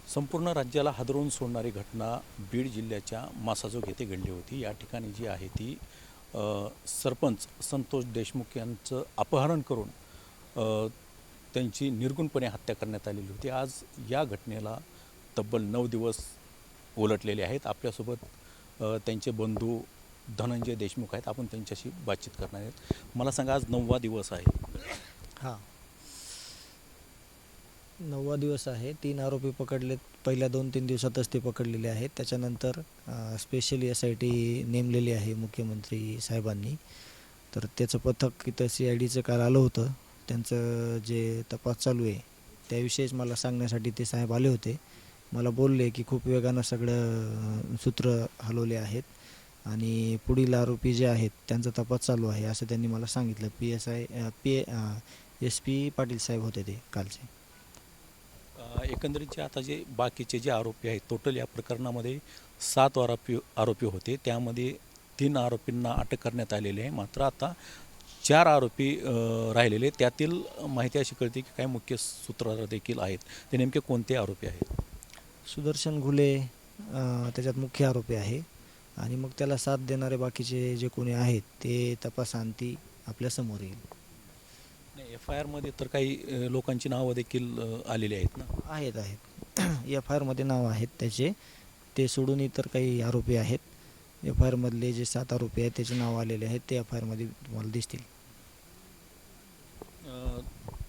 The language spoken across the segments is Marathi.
संपूर्ण राज्याला हादरवून सोडणारी घटना बीड जिल्ह्याच्या मासाजोग येथे घडली होती। या ठिकाणी जी आहे ती सरपंच संतोष देशमुख यांचं अपहरण करून त्यांची निर्गुणपणे हत्या करण्यात आलेली होती। आज या घटनेला तब्बल 9 दिवस उलटलेले आहेत। आपल्यासोबत त्यांचे बंधू धनंजय देशमुख आहेत। आपण त्यांच्याशी बातचीत करणार आहेत। मला सांगा, आज 9वा दिवस आहे। हां, 9वा दिवस आहे। 3 आरोपी पकडलेत। पहिल्या 2-3 दिवसातच ते पकडलेले आहेत। त्याच्यानंतर स्पेशल SIT नेमलेली आहे मुख्यमंत्री साहेबांनी। तर त्याचं पथक इथं CIDचं काल आलं होतं। त्यांचं जे तपास चालू आहे त्याविषयीच मला सांगण्यासाठी ते साहेब आले होते। मला बोलले की खूप वेगानं सगळं सूत्र हलवले आहेत आणि पुढील आरोपी जे आहेत त्यांचा तपास चालू आहे असं त्यांनी मला सांगितलं। SP पाटील साहेब होते ते कालचे। एकंदरीत जे आता जे बाकीचे जे आरोपी आहेत, टोटल या प्रकरणामध्ये 7 आरोपी होते। त्यामध्ये 3 आरोपींना अटक करण्यात आलेली आहे। मात्र आता 4 आरोपी राहिलेले। त्यातील माहिती अशी कळते की काही मुख्य सूत्रधार देखील आहेत। ते नेमके कोणते आरोपी आहेत? सुदर्शन घुले त्याच्यात मुख्य आरोपी आहे आणि मग त्याला साथ देणारे बाकीचे जे कोणी आहेत ते तपासांती आपल्यासमोर येईल। FIR मध्ये तर काही लोकांची नावं देखील आलेली आहेत ना? आहेत FIR मध्ये नाव आहेत त्याचे। ते सोडून इतर काही आरोपी आहेत। FIR मधले जे 7 आरोपी आहेत त्याचे नाव आलेले आहेत। ते FIR मध्ये तुम्हाला दिसतील।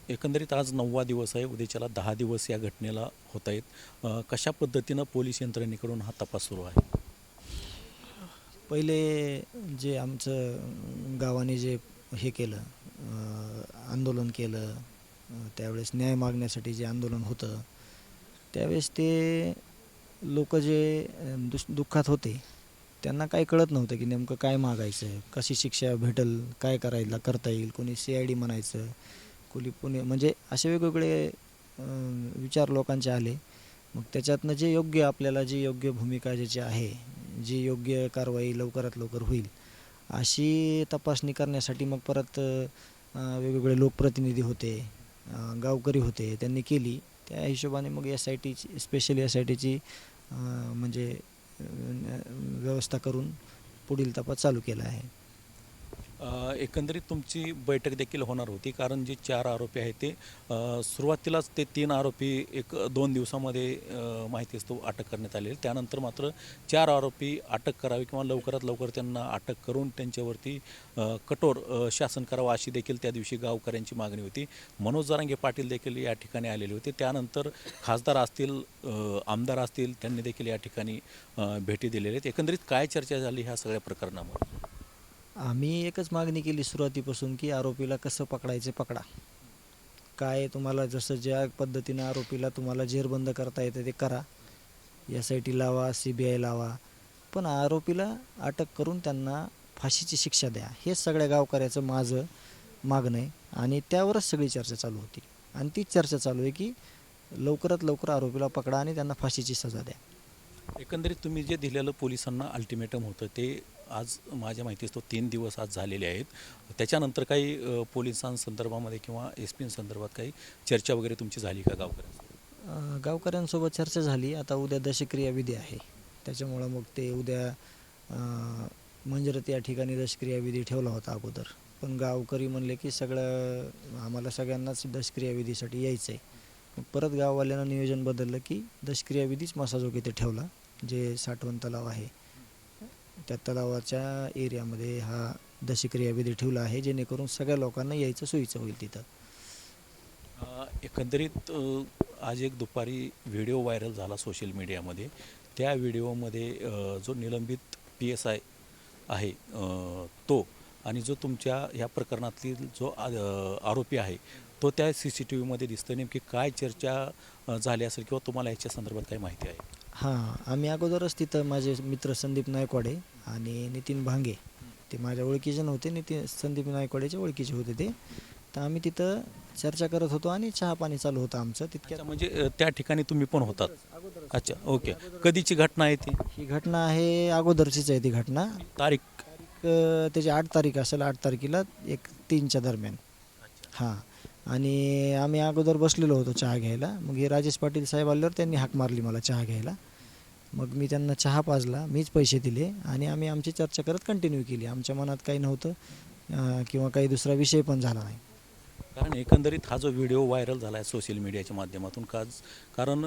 एकंदरीत आज 9वा दिवस आहे। उद्याच्याला 10 दिवस या घटनेला होत आहेत। कशा पद्धतीनं पोलीस यंत्रणेकडून हा तपास सुरू आहे? पहिले जे आमचं गावाने जे हे केलं, आंदोलन केलं, त्यावेळेस न्याय मागण्यासाठी जे आंदोलन होतं त्यावेळेस ते लोक जे दुःखात होते त्यांना काही कळत नव्हतं की नेमकं काय मागायचं, कशी शिक्षा भेटेल, काय करता येईल। कोणी CID म्हणायचं, कोणी पुणे, म्हणजे असे वेगवेगळे विचार लोकांचे आले। मग त्याच्यातनं जे योग्य आपल्याला जी योग्य भूमिका ज्याची आहे, जी योग्य कारवाई लवकरात लवकर होईल अशी तपासणी करण्यासाठी मग परत वेगवेगळे लोकप्रतिनिधी होते, गावकरी होते, त्यांनी केली। त्या हिशोबाने मग स्पेशल SITची म्हणजे व्यवस्था करून पुढील तपास चालू केला आहे। एकंदरीत तुमची बैठक देखील होणार होती, कारण जे 4 आरोपी आहेत ते सुरुवातीलाच ते 3 आरोपी 1-2 दिवसामध्ये माहिती असतो अटक करण्यात आलेली। त्यानंतर मात्र 4 आरोपी अटक करावी किंवा लवकरात लवकर त्यांना अटक करून त्यांच्यावरती कठोर शासन करावं अशी देखील त्या दिवशी गावकऱ्यांची मागणी होती। मनोज जरांगे पाटील देखील या ठिकाणी आलेले होते। त्यानंतर खासदार असतील, आमदार असतील, त्यांनी देखील या ठिकाणी भेटी दिलेल्या आहेत। एकंदरीत काय चर्चा झाली ह्या सगळ्या प्रकरणामध्ये? आम्ही एकच मागणी केली सुरुवातीपासून की आरोपीला कसं पकडायचं पकडा। काय तुम्हाला जसं ज्या पद्धतीनं आरोपीला तुम्हाला जेरबंद करता येतं ते करा। SIT लावा, CBI लावा, पण आरोपीला अटक करून त्यांना फाशीची शिक्षा द्या। हे सगळ्या गावकऱ्याचं माझं मागणं आहे आणि त्यावरच सगळी चर्चा चालू होती। आणि तीच चर्चा चालू आहे की लवकरात लवकर आरोपीला पकडा आणि त्यांना फाशीची सजा द्या। एकंदरीत तुम्ही जे दिलेलं पोलिसांना अल्टिमेटम होतं ते आज माझ्या माहितीस तो 3 दिवस आज झालेले आहेत। त्याच्यानंतर काही पोलिसांसंदर्भामध्ये किंवा SPंसंदर्भात काही चर्चा वगैरे तुमची झाली का गावकऱ्यांसोबत? गावकऱ्यांसोबत चर्चा झाली। आता उद्या दशक्रिया विधी आहे, त्याच्यामुळं मग ते उद्या मंजरत या ठिकाणी दशक्रिया विधी ठेवला होता अगोदर, पण गावकरी म्हणले की आम्हाला सगळ्यांनाच दशक्रिया विधीसाठी यायचं आहे। मग परत गाववाल्यांना नियोजन बदललं की दशक्रिया विधीच मासाजोग इथे ठेवला। जे साठवण तलाव आहे त्या तलावाच्या एरियामध्ये हा दशक्रिया विधी ठेवला आहे, जेणेकरून सगळ्या लोकांना यायचं सोयीचं होईल तिथं। एकंदरीत आज एक दुपारी व्हिडिओ व्हायरल झाला सोशल मीडियामध्ये। त्या व्हिडिओमध्ये जो निलंबित PSI आहे तो आणि जो तुमच्या ह्या प्रकरणातील जो आरोपी आहे तो त्या CCTVमध्ये दिसतं। नेमकी काय चर्चा झाली असेल किंवा तुम्हाला याच्या संदर्भात काही माहिती आहे? हां, आम्ही अगोदरच तिथं माझे मित्र संदीप नायकवाडे आणि नितीन भांगे, ते माझ्या ओळखीचे नव्हते, संदीप नायकवाडेचे ओळखीचे होते ते। तर आम्ही तिथं चर्चा करत होतो आणि चहा पाणी चालू होतं आमचं तितक्यात। म्हणजे त्या ठिकाणी तुम्ही पण होतात? अच्छा, ओके। कधीची घटना आहे ती? ही घटना आहे अगोदरचीच आहे ती घटना। तारीख? त्याची 8 तारीख असेल, 8 तारखेला 1-3च्या दरम्यान। हां, आणि आम्ही अगोदर बसलेलो होतो चहा घ्यायला. मग हे राजेश पाटील साहेब आल्यावर त्यांनी हाक मारली मला चहा घ्यायला. मग मी त्यांना चहा पाजला, मीच पैसे दिले आणि आम्ही आमची चर्चा करत कंटिन्यू केली. आमच्या मनात काही नव्हतं किंवा काही दुसरा विषय पण झाला नाही. कारण एकंदरीत हा जो व्हिडिओ व्हायरल झाला आहे सोशल मीडियाच्या माध्यमातून कारण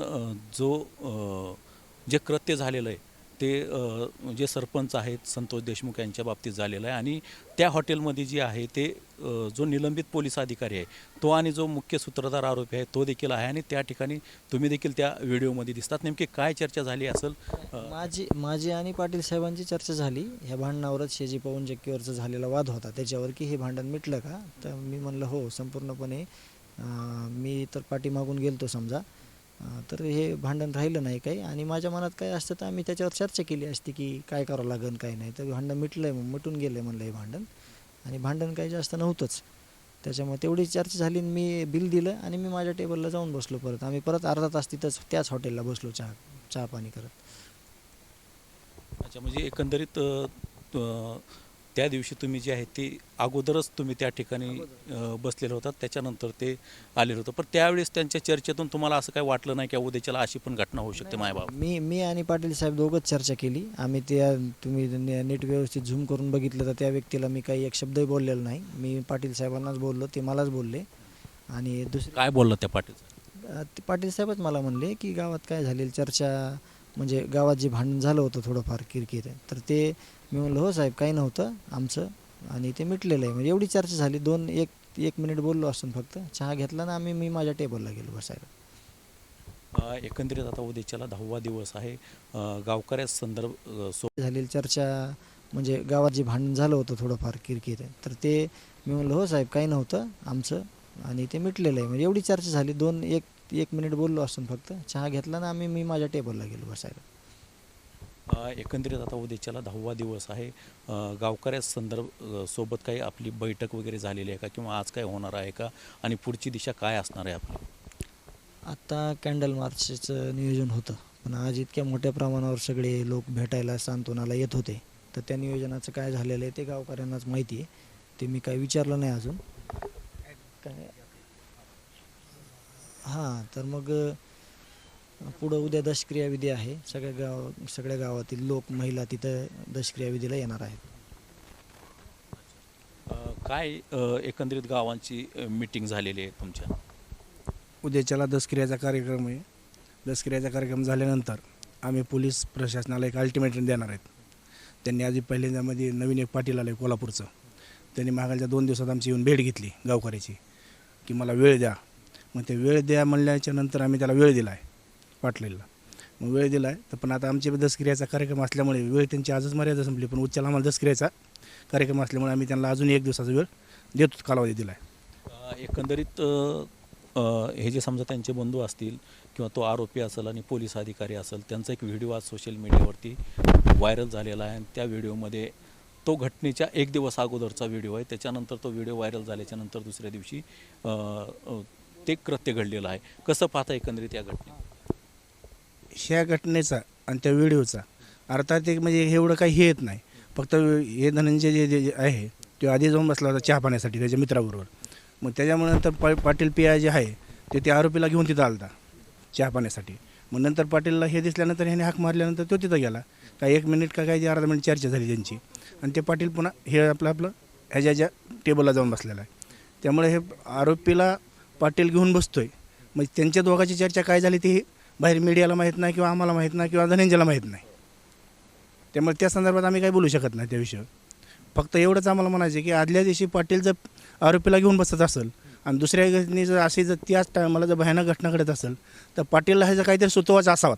जे कृत्य झालेलं आहे ते जे सरपंच आहेत संतोष देशमुख यांच्या बाबतीत झालेलं आहे आणि त्या हॉटेलमध्ये जी आहे ते जो निलंबित पोलीस अधिकारी आहे तो आणि जो मुख्य सूत्रधार आरोपी आहे तो देखील आहे आणि त्या ठिकाणी तुम्ही देखील त्या व्हिडिओमध्ये दिसतात. नेमकी काय चर्चा झाली असेल? माझी आणि पाटील साहेबांची चर्चा झाली. ह्या भांडणावरच शेजी पवन जक्कीवरचा झालेला वाद होता त्याच्यावर की हे भांडण मिटलं का, तर मी म्हणलं हो संपूर्णपणे. मी तर पाठीमागून गेलतो समजा, तर हे भांडण राहिलं नाही काही आणि माझ्या मनात काय असतं तर आम्ही त्याच्यावर चर्चा केली असती की काय करावं लागेल काय नाही. तर भांडण मिटलं आहे, मिटून गेलं आहे म्हणलं हे भांडण. आणि भांडण काही जास्त नव्हतंच. त्याच्यामुळे तेवढी चर्चा झाली आणि मी बिल दिलं आणि मी माझ्या टेबलला जाऊन बसलो परत. आम्ही परत अर्धा तास तिथंच त्याच हॉटेलला बसलो चहा पाणी करत. अच्छा, म्हणजे एकंदरीत त्या दिवशी तुम्ही जे आहे ते अगोदरच तुम्ही त्या ठिकाणी बसलेलं होतात, त्याच्यानंतर ते आलेलं होतं. पण त्यावेळेस त्यांच्या चर्चेतून तुम्हाला असं काही वाटलं नाही की उद्याच्याला अशी पण घटना होऊ शकते मायबाप? मी आणि पाटील साहेब दोघंच चर्चा केली. आम्ही तुम्ही नीट व्यवस्थित झूम करून बघितलं तर त्या व्यक्तीला मी काही एक शब्दही बोललेला नाही. मी पाटील साहेबांनाच बोललो, ते मलाच बोलले. आणि काय बोललं त्या पाटील? ते पाटील साहेबच मला म्हणले की गावात काय झालेली चर्चा, म्हणजे गावात जे भांडण झालं होतं थोडंफार किरकिर, तर ते मी म्हणलं हो साहेब काही नव्हतं आमचं आणि ते मिटलेलं आहे. म्हणजे एवढी चर्चा झाली. एक मिनिट बोललो असून फक्त चहा घेतला ना मी माझ्या टेबलला गेलो बसायला. एकंदरीत आता उद्याच्याला 10वा दिवस आहे. गावकऱ्या झालेली चर्चा, म्हणजे गावात जे भांडण झालं होतं थोडंफार किरकिर, तर ते मी म्हणलं हो साहेब काही नव्हतं आमचं आणि ते मिटलेलं आहे. म्हणजे एवढी चर्चा झाली. एक मिनिट बोललो असून फक्त चहा घेतला ना मी माझ्या टेबलला गेलो बसायला. एकंदरीत आता उद्याच्याला 10वा दिवस आहे. गावकऱ्या सोबत काही आपली बैठक वगैरे झालेली आहे का, किंवा आज काय होणार आहे का आणि पुढची दिशा काय असणार आहे आपली? आता कॅन्डल मार्चचं नियोजन होतं, पण आज इतक्या मोठ्या प्रमाणावर सगळे लोक भेटायला सांत्वनाला येत होते, तर त्या नियोजनाचं काय झालेलं आहे ते गावकऱ्यांनाच माहिती आहे. ते मी काही विचारलं नाही अजून काय. हां, तर मग पुढं उद्या दशक्रियाविधी आहे. सगळ्या गावातील लोक महिला तिथं दशक्रियाविधीला येणार आहेत. काय एकंदरीत गावांची मीटिंग झालेली आहे तुमच्या? उद्याच्याला दसक्रियाचा कार्यक्रम आहे. दसक्रियाचा कार्यक्रम झाल्यानंतर आम्ही पोलीस प्रशासनाला एक अल्टिमेटम देणार आहेत. त्यांनी आधी पहिल्यांदामध्ये नवीन एक पाटील आलं आहे कोल्हापूरचं, त्यांनी मागच्या 2 दिवसात आमची येऊन भेट घेतली गावकऱ्याची की मला वेळ द्या. मग ते वेळ द्या म्हणल्याच्या नंतर आम्ही त्याला वेळ दिला आहे पाटलेला. मग वेळ दिला आहे तर पण आता आमची दसक्रियाचा कार्यक्रम असल्यामुळे वेळ त्यांची आजच मर्यादा संपली, पण उच्चाला आम्हाला दसक्रियाचा कार्यक्रम असल्यामुळे आम्ही त्यांना अजून 1 दिवसाचा वेळ देतो, कालावधी दिला आहे. एकंदरीत हे जे समजा त्यांचे बंधू असतील किंवा तो आरोपी असेल आणि पोलीस अधिकारी असेल, त्यांचा एक व्हिडिओ आज सोशल मीडियावरती व्हायरल झालेला आहे आणि त्या व्हिडिओमध्ये तो घटनेच्या 1 दिवस अगोदरचा व्हिडिओ आहे. त्याच्यानंतर तो व्हिडिओ व्हायरल झाल्याच्या नंतर दुसऱ्या दिवशी ते कृत्य घडलेलं आहे. कसं पाहता एकंदरीत या घटनेत? ह्या घटनेचा आणि त्या व्हिडिओचा अर्थात एक म्हणजे एवढं काही हे येत नाही. फक्त हे धनंजय जे आहे तो आधी जाऊन बसला होता चहा पाण्यासाठी त्याच्या मित्राबरोबर. मग त्याच्यामुळे नंतर पाटील पिया जे आहे ते त्या आरोपीला घेऊन तिथं आलता चहा पाण्यासाठी. मग नंतर पाटीलला हे दिसल्यानंतर ह्याने हाक मारल्यानंतर तो तिथं गेला. काय 1 मिनिट का काय अर्धा मिनिट चर्चा झाली त्यांची आणि ते पाटील पुन्हा हे आपलं ह्याच्या टेबलला जाऊन बसलेला आहे. त्यामुळे हे आरोपीला पाटील घेऊन बसतोय. मग त्यांच्या दोघांची चर्चा काय झाली ते बाहेर मीडियाला माहीत नाही किंवा आम्हाला माहीत नाही किंवा धनंजयला माहीत नाही. त्यामुळे त्या संदर्भात आम्ही काही बोलू शकत नाही त्या विषयावर. फक्त एवढंच आम्हाला म्हणायचं आहे की आदल्या दिवशी पाटील जर आरोपीला घेऊन बसत असेल आणि दुसऱ्या घटने जर अशी जर त्याच टायमाला जर भयानक घटना घडत असेल तर पाटीलला ह्याचं काहीतरी सुतोवाच असावा.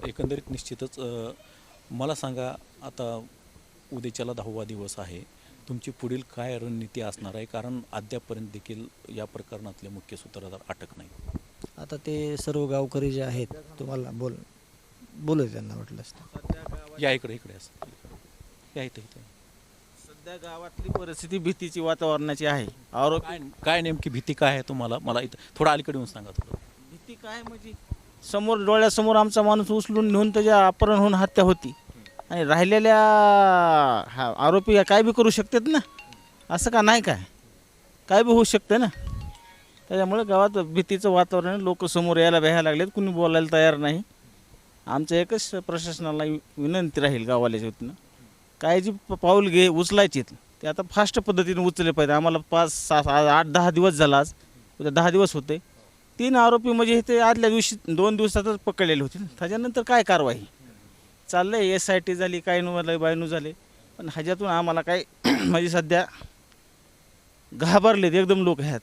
एकंदरीत निश्चितच मला सांगा, आता उद्याच्याला 10वा दिवस आहे, तुमची पुढील काय रणनीती असणार आहे? कारण अद्यापपर्यंत देखील या प्रकरणातले मुख्य सूत्रधार अटक नाही. आता ते सर्व गावकरी जे आहेत तुम्हाला बोलू त्यांना वाटलं असतं. या इकडे असं या इथे सध्या गावातली परिस्थिती भीतीची वातावरणाची आहे. आरोप काय नेमकी भीती काय आहे तुम्हाला? मला इथं थोडं अलीकडे येऊन सांगा. थोडं भीती काय म्हणजे समोर डोळ्यासमोर आमचा माणूस उचलून नेऊन त्याच्या अपहरण होऊन हत्या होती आणि राहिलेल्या आरोपी काय बी करू शकतात ना. असं का नाही काय बी होऊ शकतं ना. त्याच्यामुळे गावात भीतीचं वातावरण आहे. लोक समोर यायला भ्यायला लागलेत, कुणी बोलायला तयार नाही. आमचं एकच प्रशासनाला विनंती राहील गावाल्याच्या वतीनं, काय जी पाऊल उचलायची ते आता फास्ट पद्धतीने उचलले पाहिजे. आम्हाला 5, 6, 8, 10 दिवस झाला, आज उद्या 10 दिवस होते. 3 आरोपी म्हणजे ते आदल्या दिवशी 2 दिवसातच पकडलेले होते. त्याच्यानंतर काय कारवाई चाललं आहे? SIT झाली, काय नु बायनू झाले, पण ह्याच्यातून आम्हाला काय म्हणजे सध्या घाबरलेत एकदम लोक ह्यात.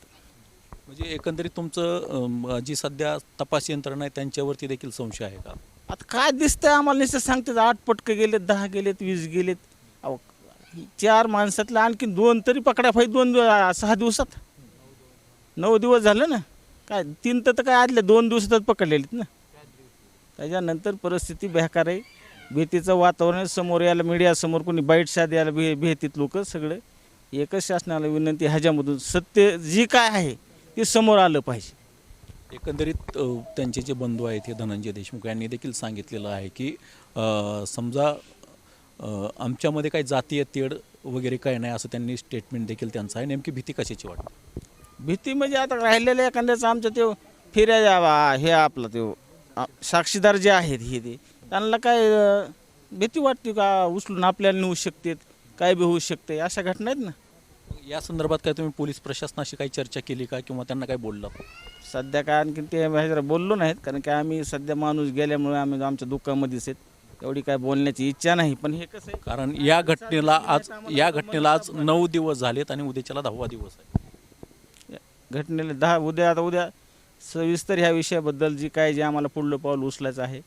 म्हणजे एकंदरीत तुमचं जी सध्या तपास यंत्रणा आहे त्यांच्यावरती देखील संशय आहे का? आता काय दिसतंय आम्हाला, नुसतं सांगते 8 पटकं गेलेत, 10 गेलेत, 20 गेलेत. अहो 4 माणसातलं आणखी 2 तरी पकड्या पाहिजे 6 दिवसात. 9 दिवस झालं ना, काय 3 तर काय आदल्या 2 दिवसातच पकडलेलीत ना. त्याच्यानंतर परिस्थिती बेकार आहे. भीतीचं वातावरण समोर यायला, मीडियासमोर कोणी बाईट शाद यायला भीतीत लोक सगळे. एकच शासनाला विनंती, ह्याच्यामधून सत्य जी काय आहे ते समोर आलं पाहिजे. एकंदरीत त्यांचे जे बंधू आहेत हे धनंजय देशमुख यांनी देखील सांगितलेलं आहे की समजा आमच्यामध्ये काही जातीय तेढ वगैरे काय नाही असं त्यांनी स्टेटमेंट देखील त्यांचं आहे. नेमकी भीती कशाची वाटते? भीती म्हणजे आता राहिलेल्या एखाद्याचं आमचं ते फिर्या हे आपलं ते साक्षीदार जे आहेत ते त्यांना काय भीती वाटते का उचलून आपल्याला नेऊ शकतात, काय बी होऊ शकते, अशा घटना आहेत ना. या संदर्भात काय तुम्ही पोलीस प्रशासनाशी काही चर्चा केली का किंवा त्यांना काय बोलला? सध्या काय आणखी ते जरा बोललो नाहीत, कारण की आम्ही सध्या माणूस गेल्यामुळे आम्ही आमच्या दुःखामध्येच आहेत. एवढी काय बोलण्याची इच्छा नाही. पण हे कसं आहे, कारण या घटनेला आज 9 दिवस झालेत आणि उद्याच्याला 10वा दिवस आहे. घटनेला उद्या सविस्तर ह्या विषयाबद्दल जे आम्हाला पुढलं पाऊल उचलायचं आहे.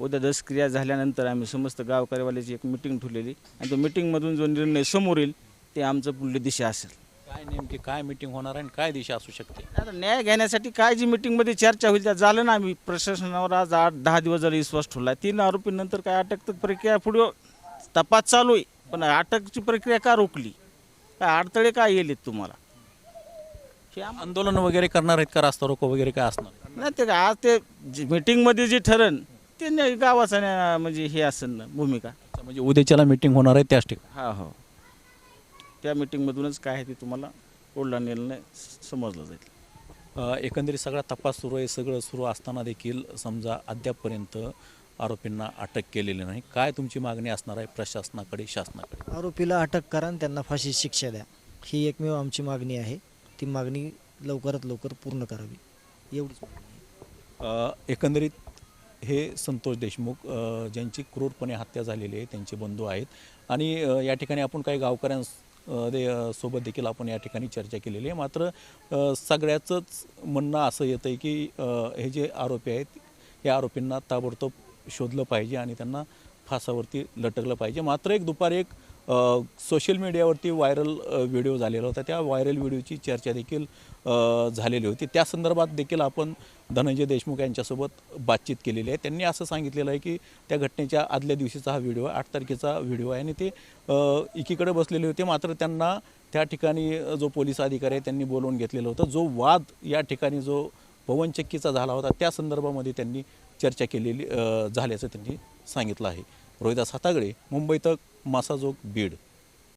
उद्या दशक्रिया झाल्यानंतर आम्ही समस्त गावकरीवाल्याची एक मिटिंग ठेवलेली, आणि त्या मिटिंगमधून जो निर्णय समोर येईल ते आमचं पुढली दिशा असेल. काय नेमकी काय मिटिंग होणार आहे आणि काय दिशा असू शकते? आता न्याय घेण्यासाठी काय जी मिटिंगमध्ये चर्चा होईल त्या झालं ना. आम्ही प्रशासनावर आज 8-10 दिवस झाले विश्वास ठेवला. 3 आरोपींनंतर काय अटक प्रक्रिया पुढे तपास चालू आहे, पण अटकची प्रक्रिया का रोखली? काय अडथळे काय येलेत तुम्हाला? हे आंदोलन वगैरे करणार आहेत का, रास्ता रोको वगैरे काय असणार? नाही ते आज ते मीटिंगमध्ये जे ठरण ते गावाचा म्हणजे हे असेल ना भूमिका. म्हणजे उद्याच्याला मिटिंग होणार आहे त्याच ठिकाणी? हो, त्या मिटिंगमधूनच काय आहे ते तुम्हाला पुढला निर्णय समजला जाईल. एकंदरीत सगळा तपास सुरू आहे. सगळं सुरू असताना देखील समजा अद्यापपर्यंत आरोपींना अटक केलेली नाही. काय तुमची मागणी असणार आहे प्रशासनाकडे, शासनाकडे? आरोपीला अटक करा आणि त्यांना फाशी शिक्षा द्या, ही एकमेव आमची मागणी आहे. ती मागणी लवकरात लवकर पूर्ण करावी, एवढीच. एकंदरीत हे संतोष देशमुख ज्यांची क्रूरपणे हत्या झालेली आहे, त्यांचे बंधू आहेत. आणि या ठिकाणी आपण काही सोबत देखील आपण या ठिकाणी चर्चा केलेली आहे. मात्र सगळ्याचंच म्हणणं असं येतं आहे की हे जे आरोपी आहेत या आरोपींना ताबडतोब शोधलं पाहिजे आणि त्यांना फासावरती लटकलं पाहिजे. मात्र एक दुपारी एक सोशल मीडियावरती व्हायरल व्हिडिओ झालेला होता. त्या व्हायरल व्हिडिओची चर्चा देखील झालेली होती. त्या संदर्भात देखील आपण धनंजय देशमुख यांच्यासोबत बातचीत केलेली आहे. त्यांनी असं सांगितलेलं आहे की त्या घटनेच्या आदल्या दिवशीचा हा व्हिडिओ 8 तारखेचा व्हिडिओ आहे आणि ते एकीकडे बसलेले होते. मात्र त्यांना त्या ठिकाणी जो पोलीस अधिकारी आहे त्यांनी बोलवून घेतलेलं होतं. जो वाद या ठिकाणी जो पवनचक्कीचा झाला होता त्या संदर्भामध्ये त्यांनी चर्चा केलेली झाल्याचं त्यांनी सांगितलं आहे. रोहिदास हातागळे, मुंबई तक, मासाजोग, बीड.